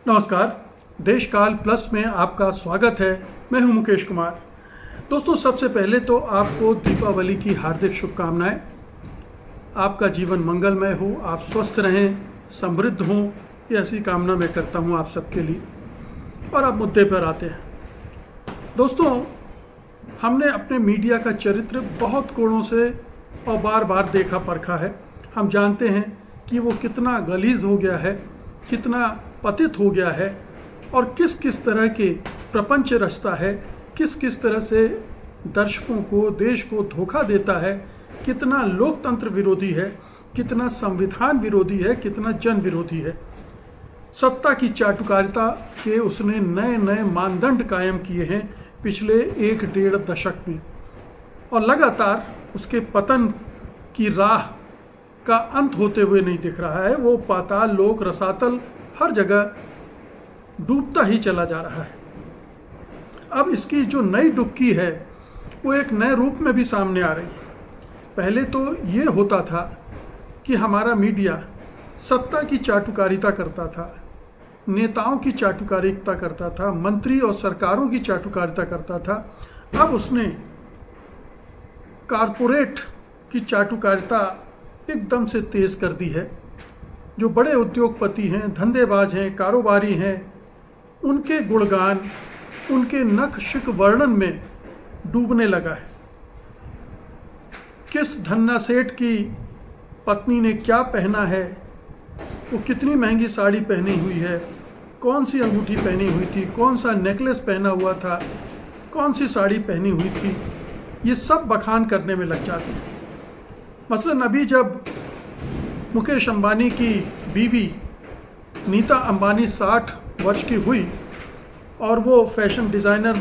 नमस्कार। देशकाल प्लस में आपका स्वागत है। मैं हूं मुकेश कुमार। दोस्तों, सबसे पहले तो आपको दीपावली की हार्दिक शुभकामनाएं। आपका जीवन मंगलमय हो, आप स्वस्थ रहें, समृद्ध हों, ये ऐसी कामना मैं करता हूं आप सबके लिए। और अब मुद्दे पर आते हैं। दोस्तों, हमने अपने मीडिया का चरित्र बहुत कोणों से और बार बार देखा परखा है। हम जानते हैं कि वो कितना गलीज हो गया है, कितना पतित हो गया है और किस किस तरह के प्रपंच रचता है, किस किस तरह से दर्शकों को, देश को धोखा देता है, कितना लोकतंत्र विरोधी है, कितना संविधान विरोधी है, कितना जन विरोधी है। सत्ता की चाटुकारिता के उसने नए नए मानदंड कायम किए हैं पिछले 1-1.5 दशक में, और लगातार उसके पतन की राह का अंत होते हुए नहीं दिख रहा है। वो पाताल लोक रसातल हर जगह डूबता ही चला जा रहा है। अब इसकी जो नई डुबकी है वो एक नए रूप में भी सामने आ रही है। पहले तो ये होता था कि हमारा मीडिया सत्ता की चाटुकारिता करता था, नेताओं की चाटुकारिता करता था, मंत्री और सरकारों की चाटुकारिता करता था। अब उसने कारपोरेट की चाटुकारिता एकदम से तेज कर दी है। जो बड़े उद्योगपति हैं, धंधेबाज हैं, कारोबारी हैं, उनके गुणगान, उनके नख शिक वर्णन में डूबने लगा है। किस धन्ना सेठ की पत्नी ने क्या पहना है, वो कितनी महंगी साड़ी पहनी हुई है, कौन सी अंगूठी पहनी हुई थी, कौन सा नेकलेस पहना हुआ था, कौन सी साड़ी पहनी हुई थी, ये सब बखान करने में लग जाते हैं। मसलन अभी जब मुकेश अंबानी की बीवी नीता अंबानी 60 वर्ष की हुई और वो फैशन डिज़ाइनर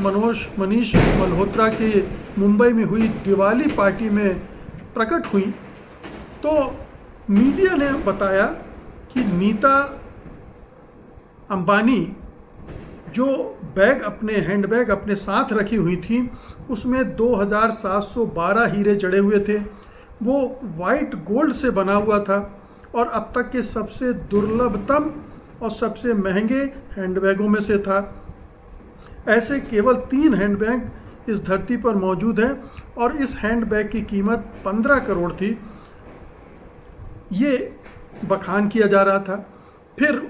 मनीष मल्होत्रा के मुंबई में हुई दिवाली पार्टी में प्रकट हुई, तो मीडिया ने बताया कि नीता अंबानी जो हैंडबैग अपने साथ रखी हुई थी, उसमें 2712 हीरे जड़े हुए थे। वो वाइट गोल्ड से बना हुआ था और अब तक के सबसे दुर्लभतम और सबसे महंगे हैंडबैगों में से था। ऐसे केवल 3 हैंडबैग इस धरती पर मौजूद हैं और इस हैंडबैग की कीमत 15 करोड़ थी। ये बखान किया जा रहा था। फिर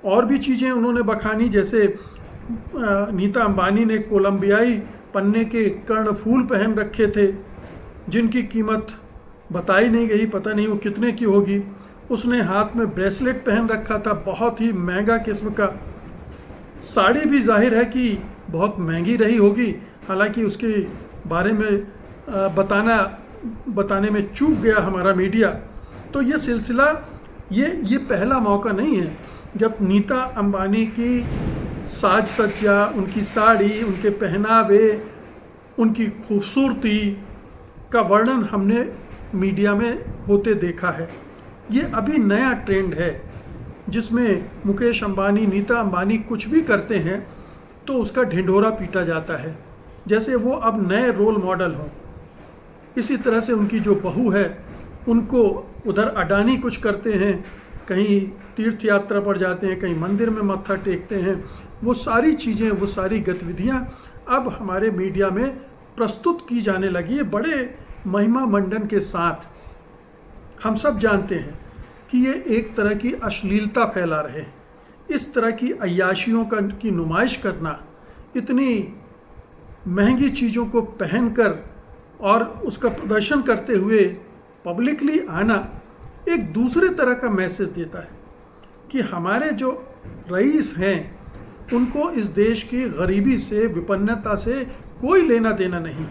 और भी चीज़ें उन्होंने बखानी, जैसे नीता अंबानी ने कोलंबियाई पन्ने के कर्णफूल पहन रखे थे जिनकी कीमत बताई नहीं गई, पता नहीं वो कितने की होगी। उसने हाथ में ब्रेसलेट पहन रखा था, बहुत ही महंगा किस्म का। साड़ी भी जाहिर है कि बहुत महंगी रही होगी, हालांकि उसके बारे में बताने में चूक गया हमारा मीडिया। तो ये सिलसिला ये पहला मौका नहीं है जब नीता अंबानी की साज सज्जा, उनकी साड़ी, उनके पहनावे, उनकी खूबसूरती का वर्णन हमने मीडिया में होते देखा है। ये अभी नया ट्रेंड है जिसमें मुकेश अंबानी, नीता अंबानी कुछ भी करते हैं तो उसका ढिंढोरा पीटा जाता है, जैसे वो अब नए रोल मॉडल हों। इसी तरह से उनकी जो बहू है, उनको उधर अडानी कुछ करते हैं, कहीं तीर्थ यात्रा पर जाते हैं, कहीं मंदिर में मत्था टेकते हैं। वो सारी चीज़ें, वो सारी गतिविधियाँ अब हमारे मीडिया में प्रस्तुत की जाने लगी है बड़े महिमा मंडन के साथ। हम सब जानते हैं कि ये एक तरह की अश्लीलता फैला रहे हैं। इस तरह की अय्याशियों की नुमाइश करना, इतनी महंगी चीज़ों को पहनकर और उसका प्रदर्शन करते हुए पब्लिकली आना एक दूसरे तरह का मैसेज देता है कि हमारे जो रईस हैं उनको इस देश की गरीबी से, विपन्नता से कोई लेना देना नहीं।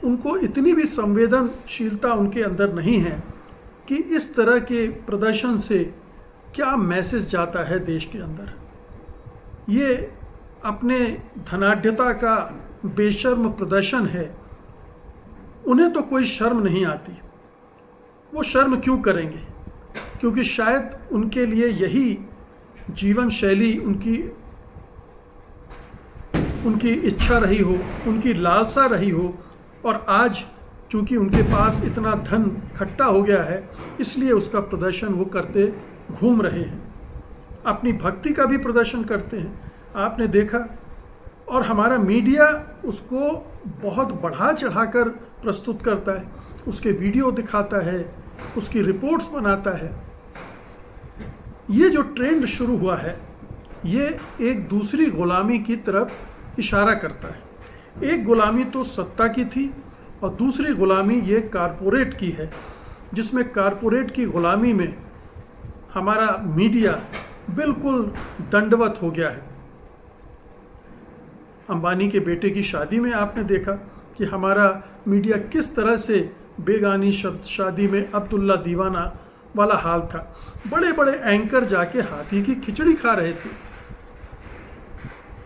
उनको इतनी भी संवेदनशीलता उनके अंदर नहीं है कि इस तरह के प्रदर्शन से क्या मैसेज जाता है देश के अंदर। ये अपने धनाढ्यता का बेशर्म प्रदर्शन है। उन्हें तो कोई शर्म नहीं आती। वो शर्म क्यों करेंगे? क्योंकि शायद उनके लिए यही जीवन शैली, उनकी इच्छा रही हो, उनकी लालसा रही हो, और आज चूँकि उनके पास इतना धन इकट्ठा हो गया है, इसलिए उसका प्रदर्शन वो करते घूम रहे हैं। अपनी भक्ति का भी प्रदर्शन करते हैं, आपने देखा। और हमारा मीडिया उसको बहुत बढ़ा चढ़ाकर प्रस्तुत करता है, उसके वीडियो दिखाता है, उसकी रिपोर्ट्स बनाता है। ये जो ट्रेंड शुरू हुआ है ये एक दूसरी गुलामी की तरफ इशारा करता है। एक गुलामी तो सत्ता की थी और दूसरी गुलामी ये कारपोरेट की है, जिसमें कारपोरेट की गुलामी में हमारा मीडिया बिल्कुल दंडवत हो गया है। अंबानी के बेटे की शादी में आपने देखा कि हमारा मीडिया किस तरह से बेगानी शादी में अब्दुल्ला दीवाना वाला हाल था। बड़े बड़े एंकर जाके हाथी की खिचड़ी खा रहे थे,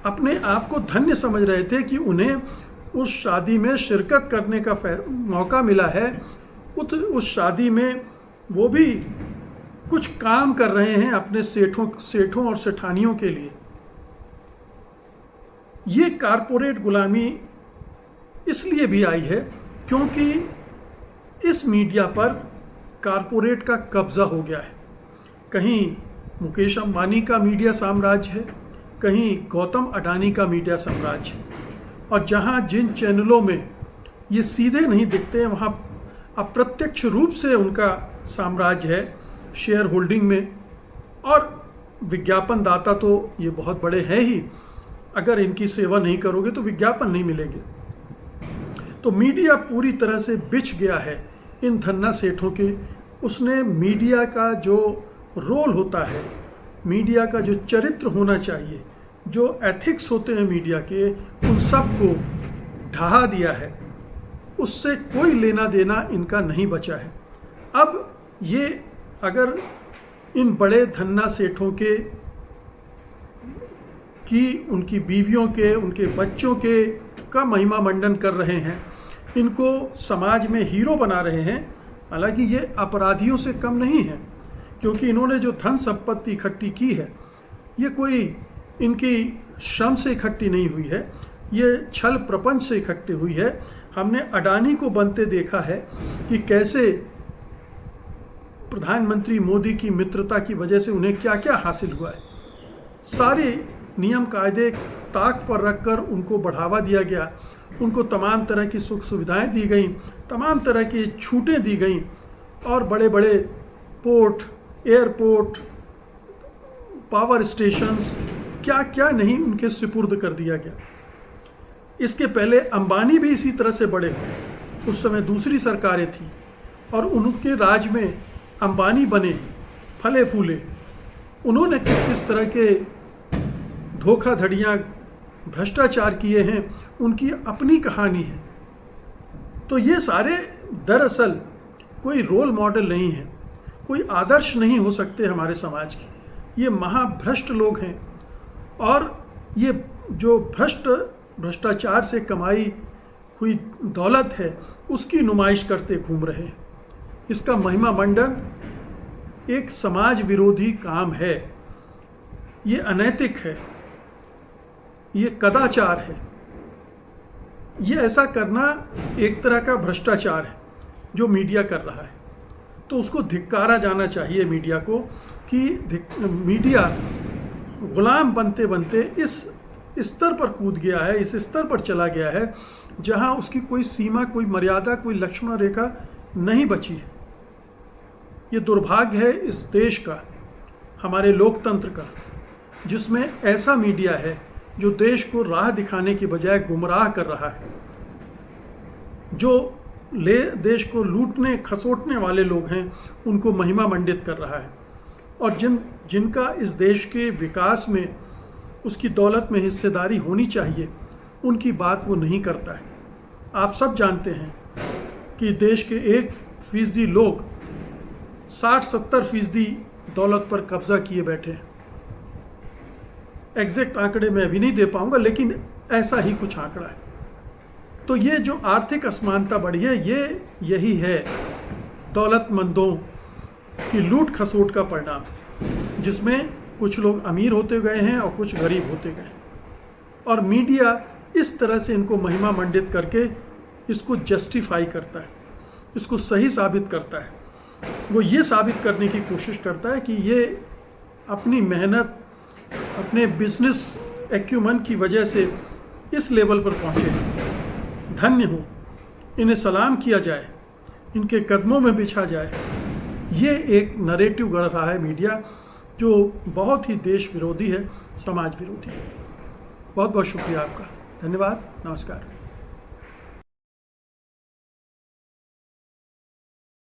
अपने आप को धन्य समझ रहे थे कि उन्हें उस शादी में शिरकत करने का मौका मिला है। उस शादी में वो भी कुछ काम कर रहे हैं अपने सेठों और सेठानियों के लिए। ये कारपोरेट गुलामी इसलिए भी आई है क्योंकि इस मीडिया पर कारपोरेट का कब्जा हो गया है। कहीं मुकेश अंबानी का मीडिया साम्राज्य है, कहीं गौतम अडानी का मीडिया साम्राज्य है। और जहां जिन चैनलों में ये सीधे नहीं दिखते हैं वहां अप्रत्यक्ष रूप से उनका साम्राज्य है, शेयर होल्डिंग में। और विज्ञापन दाता तो ये बहुत बड़े हैं ही, अगर इनकी सेवा नहीं करोगे तो विज्ञापन नहीं मिलेंगे। तो मीडिया पूरी तरह से बिछ गया है इन धन्ना सेठों के। उसने मीडिया का जो रोल होता है, मीडिया का जो चरित्र होना चाहिए, जो एथिक्स होते हैं मीडिया के, उन सब को ढहा दिया है। उससे कोई लेना देना इनका नहीं बचा है। अब ये अगर इन बड़े धन्ना सेठों के की उनकी बीवियों के, उनके बच्चों के का महिमा मंडन कर रहे हैं, इनको समाज में हीरो बना रहे हैं, हालांकि ये अपराधियों से कम नहीं है, क्योंकि इन्होंने जो धन संपत्ति इकट्ठी की है ये कोई इनकी श्रम से इकट्ठी नहीं हुई है, ये छल प्रपंच से इकट्ठी हुई है। हमने अडानी को बनते देखा है कि कैसे प्रधानमंत्री मोदी की मित्रता की वजह से उन्हें क्या क्या हासिल हुआ है। सारे नियम कायदे ताक पर रखकर उनको बढ़ावा दिया गया, उनको तमाम तरह की सुख सुविधाएं दी गई, तमाम तरह की छूटें दी गई, और बड़े बड़े पोर्ट, एयरपोर्ट, पावर स्टेशंस, क्या क्या नहीं उनके सुपुर्द कर दिया गया। इसके पहले अंबानी भी इसी तरह से बड़े हुए। उस समय दूसरी सरकारें थी और उनके राज में अंबानी बने फले फूले। उन्होंने किस किस तरह के धोखाधड़ियाँ, भ्रष्टाचार किए हैं, उनकी अपनी कहानी है। तो ये सारे दरअसल कोई रोल मॉडल नहीं है, कोई आदर्श नहीं हो सकते हमारे समाज के। ये महाभ्रष्ट लोग हैं और ये जो भ्रष्टाचार से कमाई हुई दौलत है उसकी नुमाइश करते घूम रहे हैं। इसका महिमा मंडन एक समाज विरोधी काम है, ये अनैतिक है, ये कदाचार है। ये ऐसा करना एक तरह का भ्रष्टाचार है जो मीडिया कर रहा है। तो उसको धिक्कारा जाना चाहिए मीडिया को कि मीडिया गुलाम बनते बनते इस स्तर पर कूद गया है, इस स्तर पर चला गया है जहां उसकी कोई सीमा, कोई मर्यादा, कोई लक्ष्मण रेखा नहीं बची है। ये दुर्भाग्य है इस देश का, हमारे लोकतंत्र का, जिसमें ऐसा मीडिया है जो देश को राह दिखाने की बजाय गुमराह कर रहा है, जो देश को लूटने खसोटने वाले लोग हैं उनको महिमा मंडित कर रहा है, और जिनका इस देश के विकास में, उसकी दौलत में हिस्सेदारी होनी चाहिए, उनकी बात वो नहीं करता है। आप सब जानते हैं कि देश के 1% लोग 60-70% दौलत पर कब्जा किए बैठे हैं। एग्जैक्ट आंकड़े मैं अभी नहीं दे पाऊंगा, लेकिन ऐसा ही कुछ आंकड़ा है। तो ये जो आर्थिक असमानता बढ़ी है, ये यही है दौलतमंदों की लूट खसोट का परिणाम, जिसमें कुछ लोग अमीर होते गए हैं और कुछ गरीब होते गए हैं। और मीडिया इस तरह से इनको महिमा मंडित करके इसको जस्टिफाई करता है, इसको सही साबित करता है। वो ये साबित करने की कोशिश करता है कि ये अपनी मेहनत, अपने बिजनेस एक्यूमन की वजह से इस लेवल पर पहुँचे हैं। धन्य हो, इन्हें सलाम किया जाए, इनके कदमों में बिछा जाए। ये एक नरेटिव गढ़ रहा है मीडिया, जो बहुत ही देश विरोधी है, समाज विरोधी है। बहुत बहुत शुक्रिया आपका। धन्यवाद। नमस्कार।